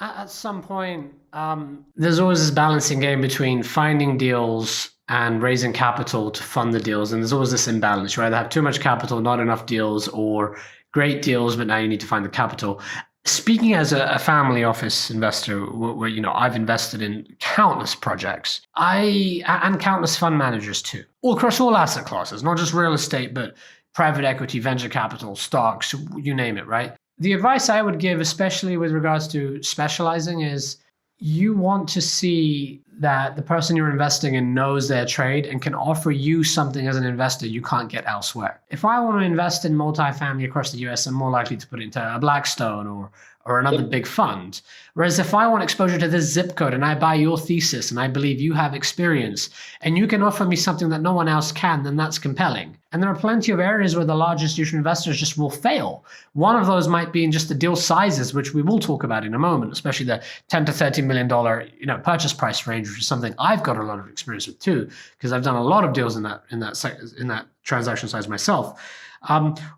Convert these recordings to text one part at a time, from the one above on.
at some point, there's always this balancing game between finding deals and raising capital to fund the deals. And there's always this imbalance. You either have too much capital, not enough deals, or great deals, but now you need to find the capital. Speaking as a family office investor, where I've invested in countless projects, and countless fund managers too, all across all asset classes, not just real estate, but private equity, venture capital, stocks, you name it, right? The advice I would give, especially with regards to specializing, is you want to see that the person you're investing in knows their trade and can offer you something as an investor you can't get elsewhere. If I want to invest in multifamily across the US, I'm more likely to put it into a Blackstone or another big fund. Whereas if I want exposure to this zip code and I buy your thesis and I believe you have experience and you can offer me something that no one else can, then that's compelling. And there are plenty of areas where the large institutional investors just will fail. One of those might be in just the deal sizes, which we will talk about in a moment, especially the $10 to $30 million purchase price range, which is something I've got a lot of experience with too, because I've done a lot of deals in that transaction size myself.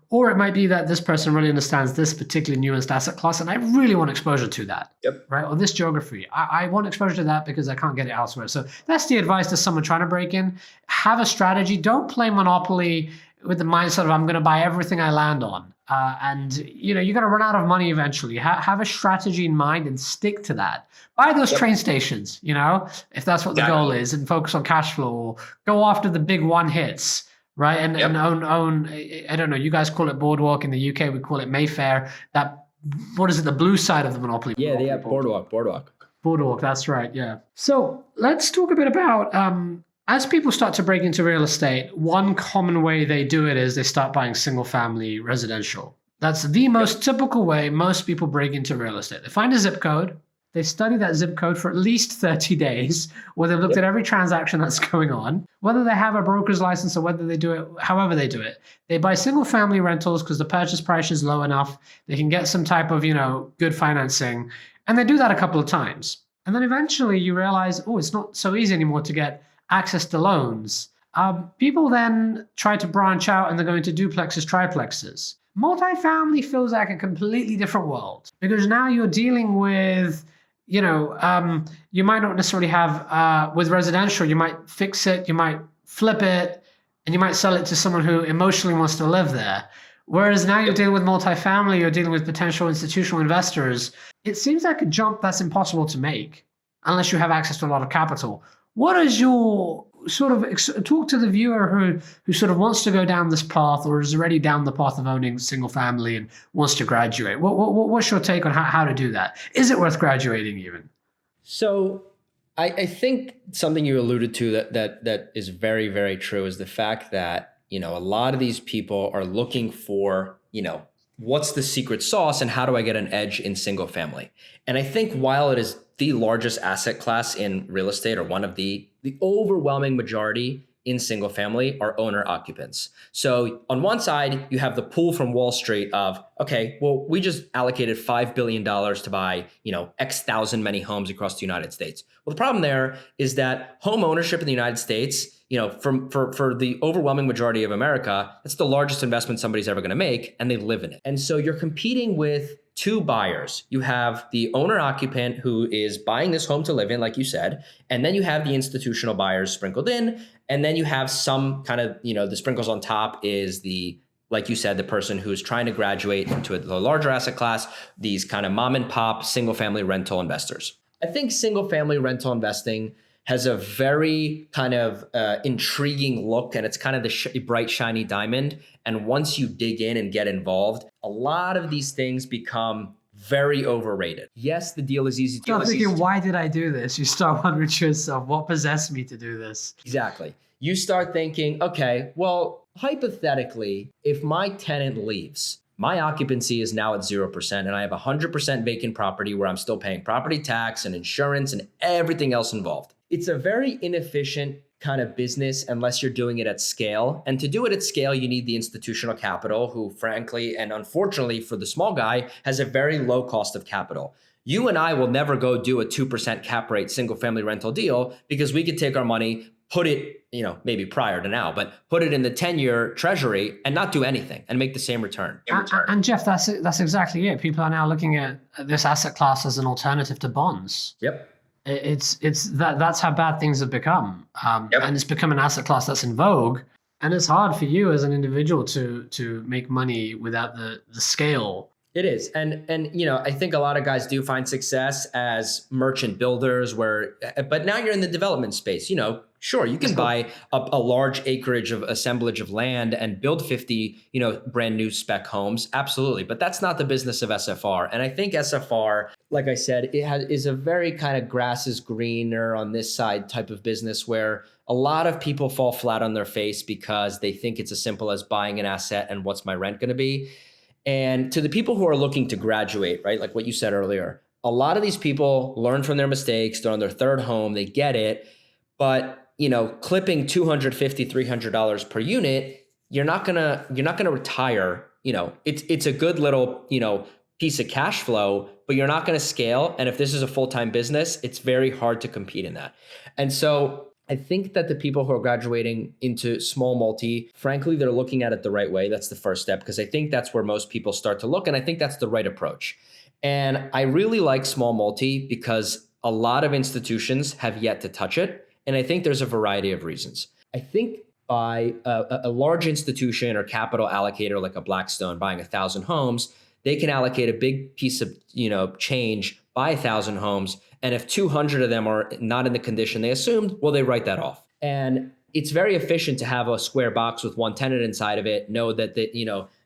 Or it might be that this person really understands this particular nuanced asset class, and I really want exposure to that, right? Or this geography. I want exposure to that because I can't get it elsewhere. So that's the advice to someone trying to break in. Have a strategy. Don't play Monopoly with the mindset of I'm going to buy everything I land on. And you're going to run out of money eventually. Have a strategy in mind and stick to that. Buy those train stations, if that's what the goal is, and focus on cash flow, or go after the big one hits. Right. And own, I don't know, you guys call it Boardwalk in the UK, we call it Mayfair. What is it, the blue side of the Monopoly? Yeah, Boardwalk. Boardwalk, that's right, yeah. So let's talk a bit about, as people start to break into real estate, one common way they do it is they start buying single family residential. That's the most typical way most people break into real estate. They find a zip code. They study that zip code for at least 30 days, where they've looked at every transaction that's going on, whether they have a broker's license or whether they do it, however they do it. They buy single family rentals because the purchase price is low enough. They can get some type of, good financing. And they do that a couple of times. And then eventually you realize, it's not so easy anymore to get access to loans. People then try to branch out and they're going to duplexes, triplexes. Multifamily feels like a completely different world because now you're dealing with you might not necessarily have, with residential, you might fix it, you might flip it, and you might sell it to someone who emotionally wants to live there. Whereas now you're dealing with multifamily, you're dealing with potential institutional investors. It seems like a jump that's impossible to make unless you have access to a lot of capital. What is your sort of talk to the viewer who sort of wants to go down this path or is already down the path of owning single family and wants to graduate? What's your take on how to do that? Is it worth graduating even? So I think something you alluded to that is very, very true is the fact that, a lot of these people are looking for, what's the secret sauce and how do I get an edge in single family? And I think while it is the largest asset class in real estate, or one of the overwhelming majority in single family are owner occupants. So on one side, you have the pull from Wall Street of, okay, well, we just allocated $5 billion to buy, X thousand many homes across the United States. Well, the problem there is that home ownership in the United States, for the overwhelming majority of America, it's the largest investment somebody's ever going to make, and they live in it. And so you're competing with two buyers. You have the owner occupant who is buying this home to live in, like you said, and then you have the institutional buyers sprinkled in, and then you have some kind of, the sprinkles on top is like you said, the person who's trying to graduate into the larger asset class, these kind of mom and pop single family rental investors. I think single family rental investing has a very kind of intriguing look, and it's kind of the bright, shiny diamond. And once you dig in and get involved, a lot of these things become very overrated. Yes, the deal is easy to do. Start thinking, why did I do this? You start wondering to yourself, what possessed me to do this? Exactly. You start thinking, okay, well, hypothetically, if my tenant leaves, my occupancy is now at 0%, and I have 100% vacant property where I'm still paying property tax and insurance and everything else involved. It's a very inefficient kind of business unless you're doing it at scale. And to do it at scale, you need the institutional capital who, frankly, and unfortunately for the small guy, has a very low cost of capital. You and I will never go do a 2% cap rate single family rental deal because we could take our money, put it, maybe prior to now, but put it in the 10-year treasury and not do anything and make the same return. And Jeff, that's exactly it. People are now looking at this asset class as an alternative to bonds. Yep. That's how bad things have become. Yep. And it's become an asset class that's in vogue. And it's hard for you as an individual to make money without the scale. It is. And I think a lot of guys do find success as merchant builders but now you're in the development space. Sure, you can buy a large acreage of assemblage of land and build 50, brand new spec homes. Absolutely. But that's not the business of SFR. And I think SFR, like I said, is a very kind of grass is greener on this side type of business where a lot of people fall flat on their face because they think it's as simple as buying an asset and what's my rent going to be. And to the people who are looking to graduate, right? Like what you said earlier, a lot of these people learn from their mistakes. They're on their third home. They get it. But, clipping $250, $300 per unit, you're not going to retire. It's a good little, piece of cash flow, but you're not going to scale. And if this is a full-time business, it's very hard to compete in that. And so I think that the people who are graduating into small multi, frankly, they're looking at it the right way. That's the first step, because I think that's where most people start to look. And I think that's the right approach. And I really like small multi because a lot of institutions have yet to touch it. And I think there's a variety of reasons. I think by a large institution or capital allocator like a Blackstone buying 1,000 homes, they can allocate a big piece of change, buy 1,000 homes. And if 200 of them are not in the condition they assumed, well, they write that off. And it's very efficient to have a square box with one tenant inside of it, know that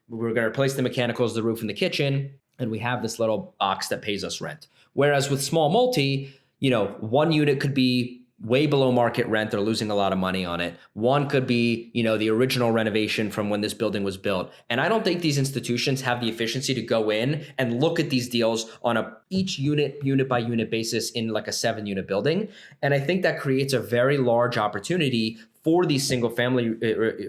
we're going to replace the mechanicals, the roof, and the kitchen, and we have this little box that pays us rent. Whereas with small multi, one unit could be way below market rent. They're losing a lot of money on it. One could be, the original renovation from when this building was built. And I don't think these institutions have the efficiency to go in and look at these deals on each unit by unit basis in like a 7-unit building. And I think that creates a very large opportunity for these single family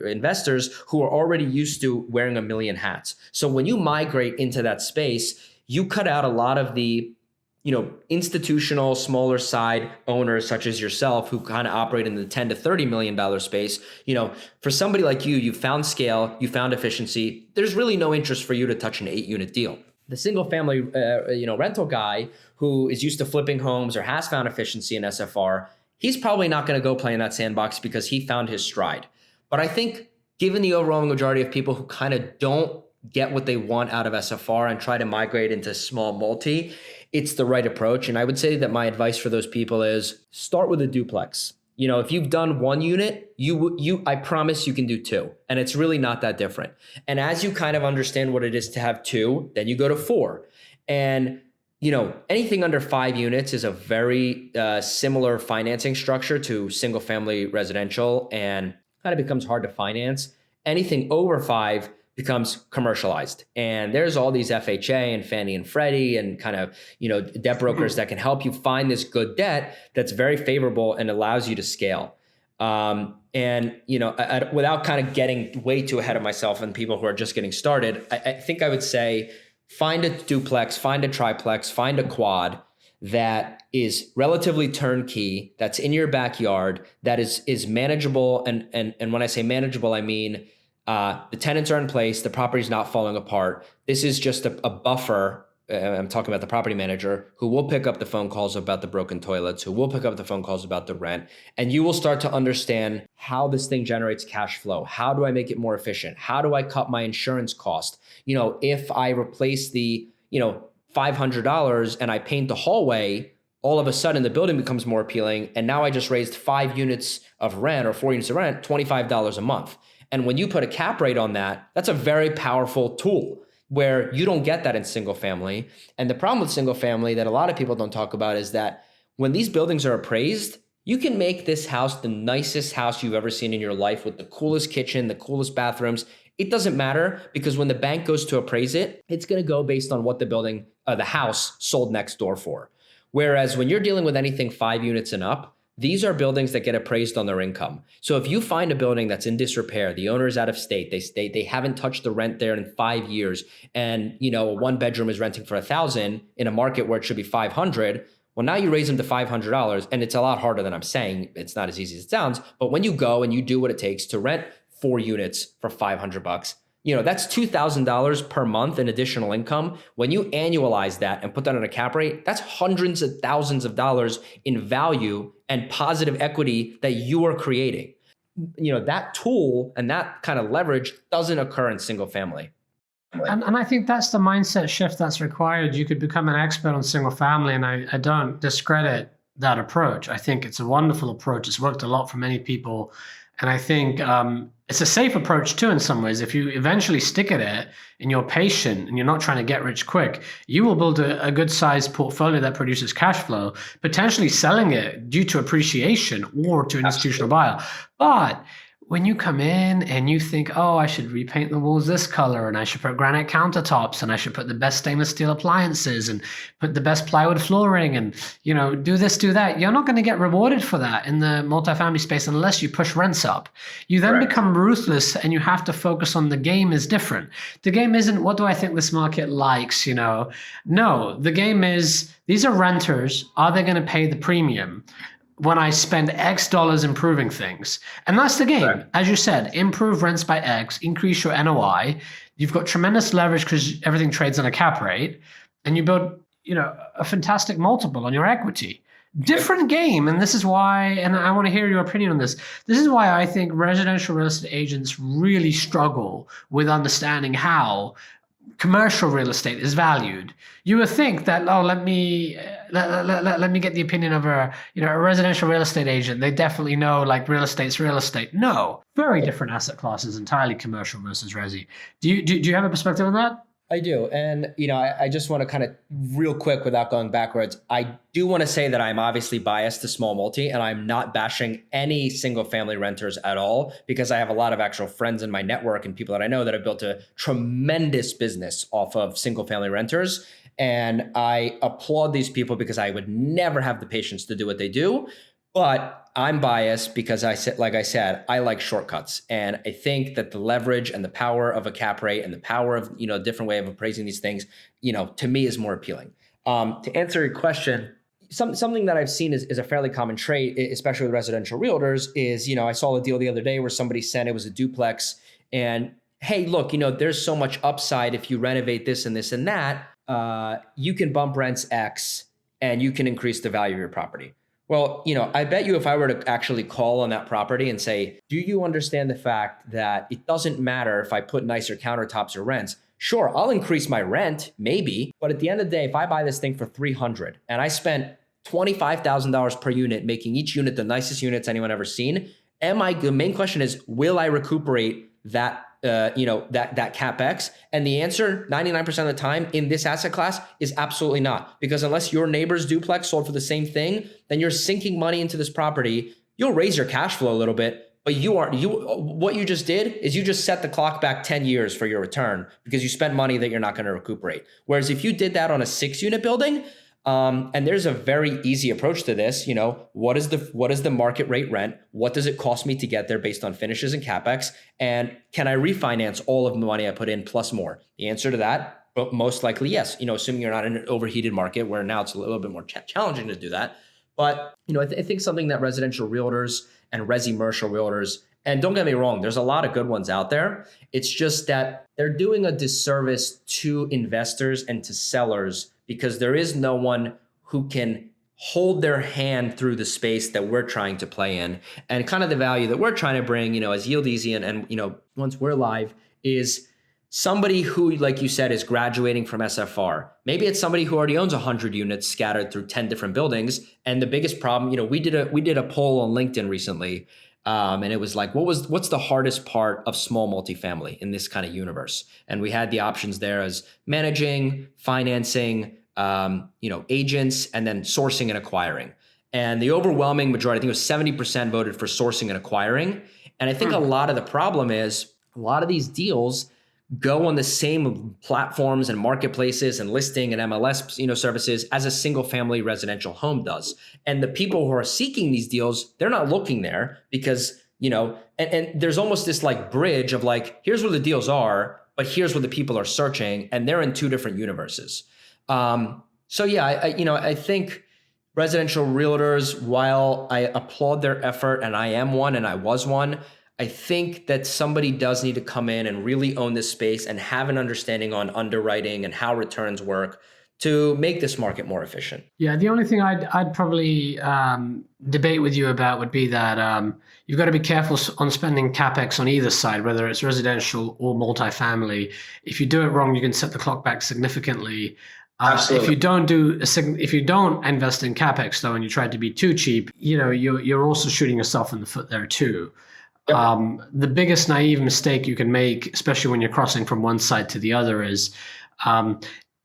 investors who are already used to wearing a million hats. So when you migrate into that space, you cut out a lot of the institutional smaller side owners such as yourself who kind of operate in the $10 to $30 million space. For somebody like you found scale, you found efficiency. There's really no interest for you to touch an 8-unit deal. The single family, rental guy who is used to flipping homes or has found efficiency in SFR, he's probably not going to go play in that sandbox because he found his stride. But I think given the overwhelming majority of people who kind of don't get what they want out of SFR and try to migrate into small multi, it's the right approach. And I would say that my advice for those people is start with a duplex. If you've done 1 unit, I promise you can do 2. And it's really not that different. And as you kind of understand what it is to have 2, then you go to 4. And, anything under 5 units is a very similar financing structure to single family residential and kind of becomes hard to finance. Anything over 5 becomes commercialized. And there's all these FHA and Fannie and Freddie and kind of, debt brokers that can help you find this good debt that's very favorable and allows you to scale. Without kind of getting way too ahead of myself and people who are just getting started, I think I would say find a duplex, find a triplex, find a quad that is relatively turnkey, that's in your backyard, that is manageable. And when I say manageable, I mean, the tenants are in place. The property's not falling apart. This is just a buffer. I'm talking about the property manager who will pick up the phone calls about the broken toilets, who will pick up the phone calls about the rent. And you will start to understand how this thing generates cash flow. How do I make it more efficient? How do I cut my insurance cost? If I replace the, $500 and I paint the hallway, all of a sudden the building becomes more appealing. And now I just raised 5 units of rent or 4 units of rent, $25 a month. And when you put a cap rate on that, that's a very powerful tool where you don't get that in single family. And the problem with single family that a lot of people don't talk about is that when these buildings are appraised, you can make this house the nicest house you've ever seen in your life with the coolest kitchen, the coolest bathrooms. It doesn't matter because when the bank goes to appraise it, it's going to go based on what the house sold next door for. Whereas when you're dealing with anything 5 units and up, these are buildings that get appraised on their income. So if you find a building that's in disrepair, the owner is out of state, they haven't touched the rent there in 5 years, and a 1 bedroom is renting for $1,000 in a market where it should be $500. Well, now you raise them to $500, and it's a lot harder than I'm saying. It's not as easy as it sounds. But when you go and you do what it takes to rent 4 units for $500, that's $2,000 per month in additional income. When you annualize that and put that on a cap rate, that's hundreds of thousands of dollars in value and positive equity that you are creating. That tool and that kind of leverage doesn't occur in single family. And I think that's the mindset shift that's required. You could become an expert on single family, and I don't discredit that approach. I think it's a wonderful approach. It's worked a lot for many people. And I think it's a safe approach too in some ways. If you eventually stick at it and you're patient and you're not trying to get rich quick, you will build a good sized portfolio that produces cash flow, potentially selling it due to appreciation or to an institutional buyer. But when you come in and you think, oh, I should repaint the walls this color, and I should put granite countertops, and I should put the best stainless steel appliances, and put the best plywood flooring, and do this, do that, you're not going to get rewarded for that in the multifamily space unless you push rents up. You then become ruthless, and you have to focus on the game is different. The game isn't what do I think this market likes, No, the game is these are renters. Are they going to pay the premium when I spend X dollars improving things? And that's the game. Right. As you said, improve rents by X, increase your NOI. You've got tremendous leverage because everything trades on a cap rate, and you build, a fantastic multiple on your equity. Different game. And this is why, and I want to hear your opinion on this. This is why I think residential real estate agents really struggle with understanding how commercial real estate is valued. You would think that, let me get the opinion of a residential real estate agent. They definitely know real estate's real estate. No, very different asset classes, entirely commercial versus resi. Do you have a perspective on that? I do. And, I just want to kind of real quick without going backwards. I do want to say that I'm obviously biased to small multi, and I'm not bashing any single family renters at all, because I have a lot of actual friends in my network and people that I know that have built a tremendous business off of single family renters. And I applaud these people because I would never have the patience to do what they do. But I'm biased because like I said, I like shortcuts. And I think that the leverage and the power of a cap rate and the power of, a different way of appraising these things, to me is more appealing. To answer your question, something that I've seen is a fairly common trait, especially with residential realtors, is, I saw a deal the other day where somebody said it was a duplex, and hey, look, there's so much upside if you renovate this and this and that. You can bump rents X and you can increase the value of your property. Well, I bet you if I were to actually call on that property and say, do you understand the fact that it doesn't matter if I put nicer countertops or rents? Sure, I'll increase my rent, maybe. But at the end of the day, if I buy this thing for $300 and I spent $25,000 per unit, making each unit the nicest units anyone ever seen, the main question is, will I recuperate that that CapEx? And the answer 99% of the time in this asset class is absolutely not. Because unless your neighbor's duplex sold for the same thing, then you're sinking money into this property. You'll raise your cash flow a little bit, but what you just did is you just set the clock back 10 years for your return because you spent money that you're not going to recuperate. Whereas if you did that on a 6-unit building, and there's a very easy approach to this. What is the market rate rent? What does it cost me to get there based on finishes and CapEx? And can I refinance all of the money I put in plus more? The answer to that, but most likely yes. Assuming you're not in an overheated market where now it's a little bit more challenging to do that. But I think something that residential realtors and resi-commercial realtors, and don't get me wrong, there's a lot of good ones out there. It's just that they're doing a disservice to investors and to sellers, because there is no one who can hold their hand through the space that we're trying to play in. And kind of the value that we're trying to bring, as Yieldeasy and once we're live, is somebody who, like you said, is graduating from SFR. Maybe it's somebody who already owns 100 units scattered through 10 different buildings. And the biggest problem, we did a poll on LinkedIn recently. And it was like, what's the hardest part of small multifamily in this kind of universe? And we had the options there as managing, financing, agents, and then sourcing and acquiring. And the overwhelming majority, I think it was 70% voted for sourcing and acquiring. And I think a lot of the problem is a lot of these deals go on the same platforms and marketplaces and listing and MLS, services as a single family residential home does. And the people who are seeking these deals, they're not looking there because, and there's almost this bridge of here's where the deals are, but here's where the people are searching, and they're in two different universes. So yeah, I think residential realtors, while I applaud their effort and I am one and I was one, I think that somebody does need to come in and really own this space and have an understanding on underwriting and how returns work to make this market more efficient. Yeah, the only thing I'd probably debate with you about would be that you've got to be careful on spending capex on either side, whether it's residential or multifamily. If you do it wrong, you can set the clock back significantly. If you don't if you don't invest in capex though, and you try to be too cheap, you're also shooting yourself in the foot there too. Yep. The biggest naive mistake you can make, especially when you're crossing from one side to the other, is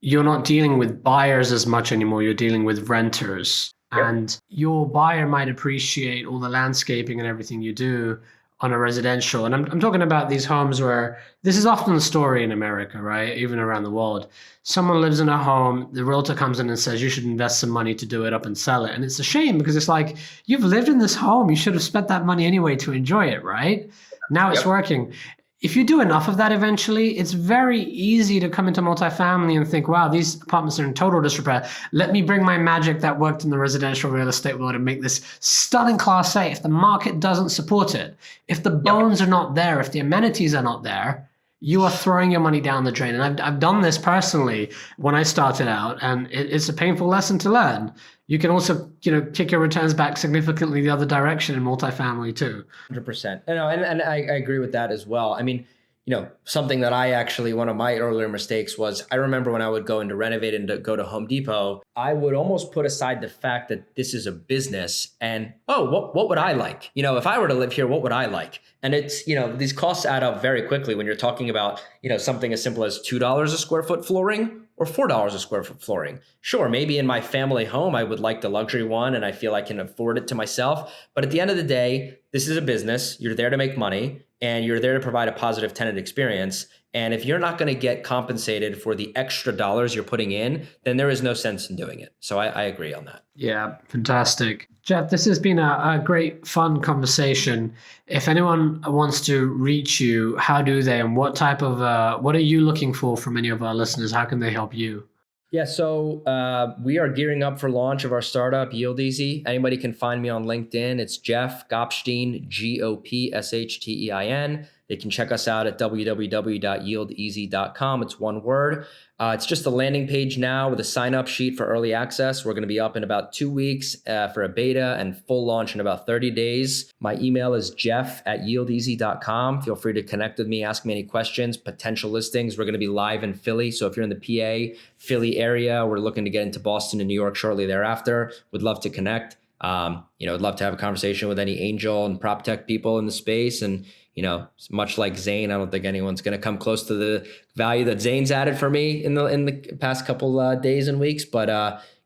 you're not dealing with buyers as much anymore. You're dealing with renters. Yep. And your buyer might appreciate all the landscaping and everything you do on a residential. And I'm talking about these homes where this is often the story in America, right? Even around the world. Someone lives in a home, the realtor comes in and says, you should invest some money to do it up and sell it. And it's a shame because it's like, you've lived in this home. You should have spent that money anyway to enjoy it, right? Now it's working. If you do enough of that eventually, it's very easy to come into multifamily and think, wow, these apartments are in total disrepair. Let me bring my magic that worked in the residential real estate world and make this stunning Class A. If the market doesn't support it, if the bones are not there, if the amenities are not there, you are throwing your money down the drain. And I've done this personally when I started out, and it's a painful lesson to learn. You can also, kick your returns back significantly the other direction in multifamily too. 100%. And I agree with that as well. I mean, something that one of my earlier mistakes was, I remember when I would go into renovate and to go to Home Depot, I would almost put aside the fact that this is a business and, what would I like? If I were to live here, what would I like? And it's, these costs add up very quickly when you're talking about, something as simple as $2 a square foot flooring or $4 a square foot flooring. Sure, maybe in my family home, I would like the luxury one and I feel I can afford it to myself. But at the end of the day, this is a business. You're there to make money and you're there to provide a positive tenant experience. And if you're not going to get compensated for the extra dollars you're putting in, then there is no sense in doing it. So I agree on that. Yeah, fantastic. Jeff, this has been a great, fun conversation. If anyone wants to reach you, how do they, and what are you looking for from any of our listeners? How can they help you? Yeah, so we are gearing up for launch of our startup, Yieldeasy. Anybody can find me on LinkedIn. It's Jeff Gopstein, Gopshtein. They can check us out at www.yieldeasy.com. It's one word. It's just a landing page now with a sign-up sheet for early access. We're going to be up in about 2 weeks for a beta and full launch in about 30 days. My email is jeff@yieldeasy.com. Feel free to connect with me, ask me any questions, potential listings. We're going to be live in Philly. So if you're in the PA, Philly area, we're looking to get into Boston and New York shortly thereafter. Would love to connect. I'd love to have a conversation with any angel and PropTech people in the space. And much like Zain, I don't think anyone's going to come close to the value that Zain's added for me in the past couple days and weeks. But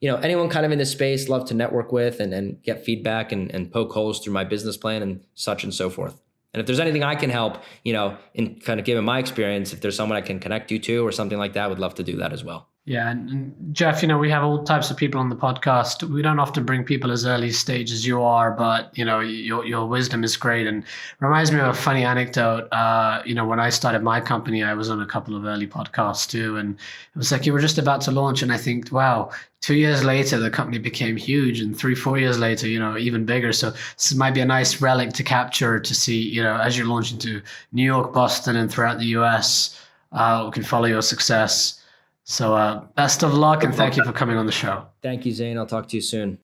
anyone kind of in this space, love to network with and get feedback and poke holes through my business plan and such and so forth. And if there's anything I can help, in kind of given my experience, if there's someone I can connect you to or something like that, I would love to do that as well. Yeah, and Jeff, we have all types of people on the podcast. We don't often bring people as early stage as you are, but your wisdom is great and reminds me of a funny anecdote. When I started my company, I was on a couple of early podcasts too, and it was like you were just about to launch, and I think, wow, 2 years later the company became huge, and 3-4 years later, even bigger. So this might be a nice relic to capture to see, as you launch into New York, Boston, and throughout the US, we can follow your success. So best of luck and thank you for coming on the show. Thank you, Zain. I'll talk to you soon.